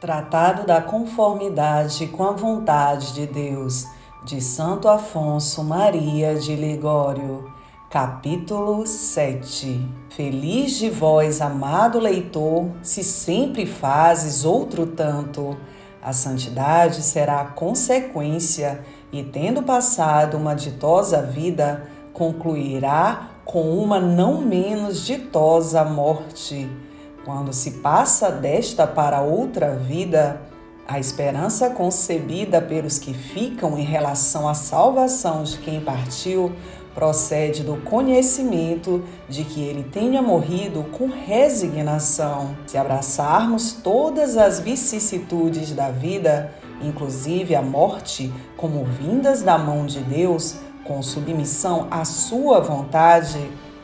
Tratado da conformidade com a vontade de Deus, de Santo Afonso Maria de Ligório, capítulo 7. Feliz de vós, amado leitor, se sempre fazes outro tanto. A santidade será a consequência, e tendo passado uma ditosa vida, concluirá com uma não menos ditosa morte. Quando se passa desta para outra vida, a esperança concebida pelos que ficam em relação à salvação de quem partiu procede do conhecimento de que ele tenha morrido com resignação. Se abraçarmos todas as vicissitudes da vida, inclusive a morte, como vindas da mão de Deus, com submissão à sua vontade,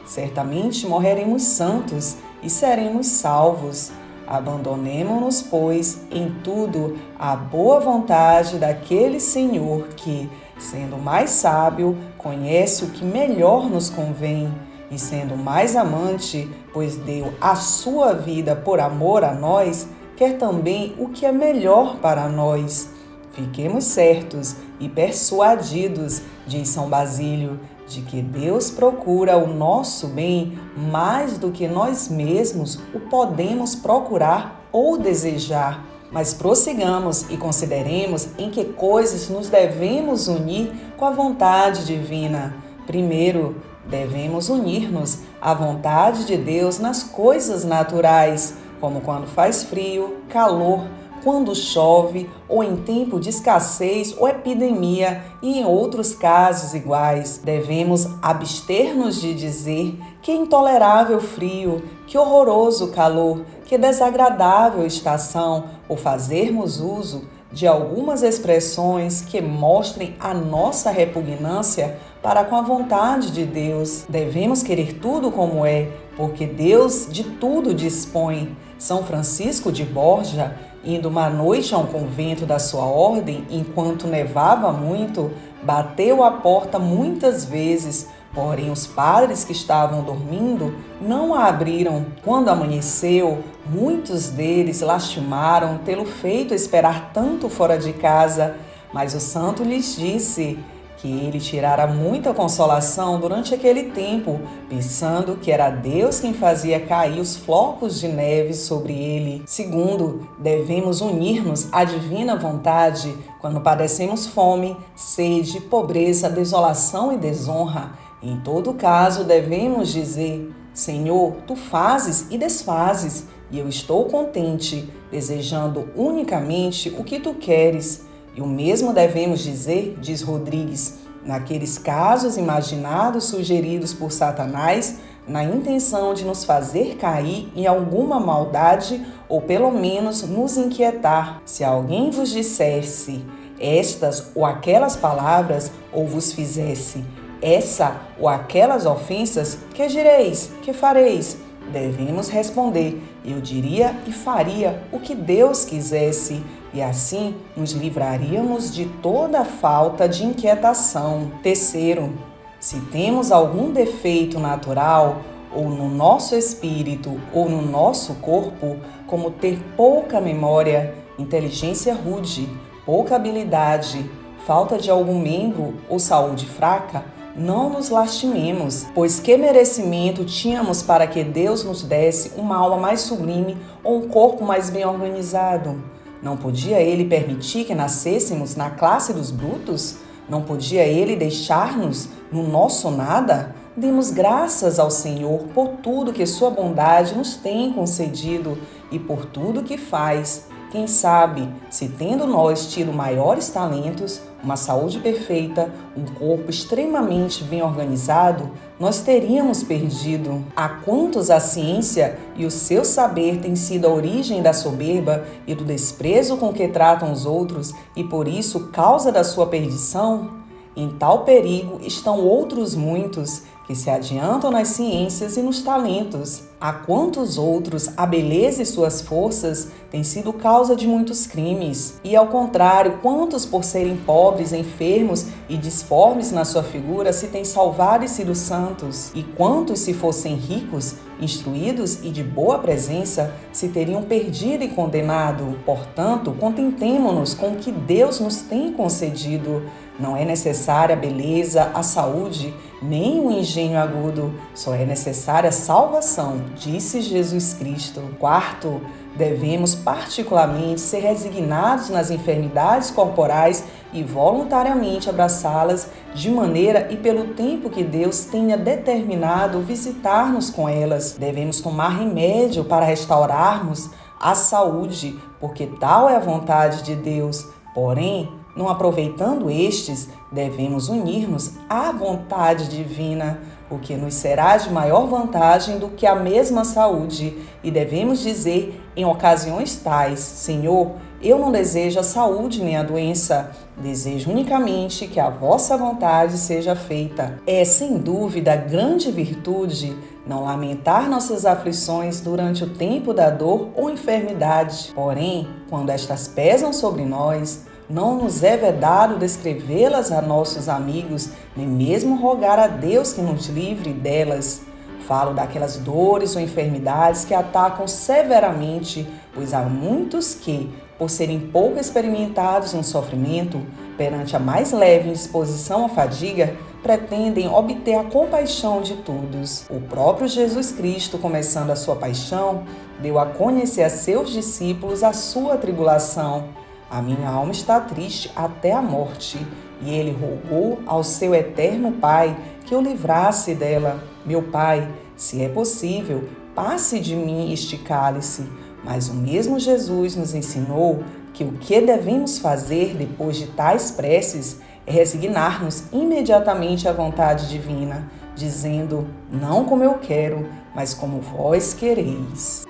certamente morreremos santos e seremos salvos. Abandonemo-nos, pois, em tudo à boa vontade daquele Senhor que, sendo mais sábio, conhece o que melhor nos convém, e sendo mais amante, pois deu a sua vida por amor a nós, quer também o que é melhor para nós. Fiquemos certos e persuadidos, diz São Basílio, de que Deus procura o nosso bem mais do que nós mesmos o podemos procurar ou desejar. Mas prossigamos e consideremos em que coisas nos devemos unir com a vontade divina. Primeiro, devemos unir-nos à vontade de Deus nas coisas naturais, como quando faz frio, calor, quando chove, ou em tempo de escassez ou epidemia, e em outros casos iguais. Devemos abster-nos de dizer que intolerável frio, que horroroso calor, que desagradável estação, ou fazermos uso de algumas expressões que mostrem a nossa repugnância para com a vontade de Deus. Devemos querer tudo como é, porque Deus de tudo dispõe. São Francisco de Borja, indo uma noite a um convento da sua ordem, enquanto nevava muito, bateu à porta muitas vezes, porém os padres que estavam dormindo não a abriram. Quando amanheceu, muitos deles lastimaram tê-lo feito esperar tanto fora de casa, mas o santo lhes disse que ele tirara muita consolação durante aquele tempo, pensando que era Deus quem fazia cair os flocos de neve sobre ele. Segundo, devemos unir-nos à divina vontade quando padecemos fome, sede, pobreza, desolação e desonra. Em todo caso, devemos dizer: Senhor, Tu fazes e desfazes, e eu estou contente, desejando unicamente o que Tu queres. E o mesmo devemos dizer, diz Rodrigues, naqueles casos imaginados sugeridos por Satanás, na intenção de nos fazer cair em alguma maldade ou pelo menos nos inquietar. Se alguém vos dissesse estas ou aquelas palavras, ou vos fizesse essa ou aquelas ofensas, que direis? Que fareis? Devemos responder: eu diria e faria o que Deus quisesse, e assim nos livraríamos de toda falta de inquietação. Terceiro, se temos algum defeito natural, ou no nosso espírito ou no nosso corpo, como ter pouca memória, inteligência rude, pouca habilidade, falta de algum membro ou saúde fraca, não nos lastimemos, pois que merecimento tínhamos para que Deus nos desse uma alma mais sublime ou um corpo mais bem organizado? Não podia Ele permitir que nascêssemos na classe dos brutos? Não podia Ele deixar-nos no nosso nada? Demos graças ao Senhor por tudo que Sua bondade nos tem concedido e por tudo que faz. Quem sabe, se tendo nós tido maiores talentos, uma saúde perfeita, um corpo extremamente bem organizado, nós teríamos perdido. A quantos a ciência e o seu saber têm sido a origem da soberba e do desprezo com que tratam os outros e por isso causa da sua perdição? Em tal perigo estão outros muitos que se adiantam nas ciências e nos talentos. A quantos outros a beleza e suas forças têm sido causa de muitos crimes, e ao contrário, quantos por serem pobres, enfermos e disformes na sua figura se têm salvado e sido santos, e quantos se fossem ricos, instruídos e de boa presença, se teriam perdido e condenado. Portanto, contentemo-nos com o que Deus nos tem concedido. Não é necessária a beleza, a saúde, nem o engenho agudo, só é necessária a salvação, disse Jesus Cristo. Quarto, devemos particularmente ser resignados nas enfermidades corporais e voluntariamente abraçá-las de maneira e pelo tempo que Deus tenha determinado visitar-nos com elas. Devemos tomar remédio para restaurarmos a saúde, porque tal é a vontade de Deus. Porém, não aproveitando estes, devemos unir-nos à vontade divina, o que nos será de maior vantagem do que a mesma saúde, e devemos dizer em ocasiões tais: Senhor, eu não desejo a saúde nem a doença, desejo unicamente que a vossa vontade seja feita. É, sem dúvida, grande virtude não lamentar nossas aflições durante o tempo da dor ou enfermidade. Porém, quando estas pesam sobre nós, não nos é vedado descrevê-las a nossos amigos, nem mesmo rogar a Deus que nos livre delas. Falo daquelas dores ou enfermidades que atacam severamente, pois há muitos que, por serem pouco experimentados no sofrimento, perante a mais leve indisposição à fadiga, pretendem obter a compaixão de todos. O próprio Jesus Cristo, começando a sua paixão, deu a conhecer a seus discípulos a sua tribulação. A minha alma está triste até a morte, e ele rogou ao seu eterno Pai que o livrasse dela. Meu Pai, se é possível, passe de mim este cálice. Mas o mesmo Jesus nos ensinou que o que devemos fazer depois de tais preces é resignar-nos imediatamente à vontade divina, dizendo: não como eu quero, mas como vós quereis.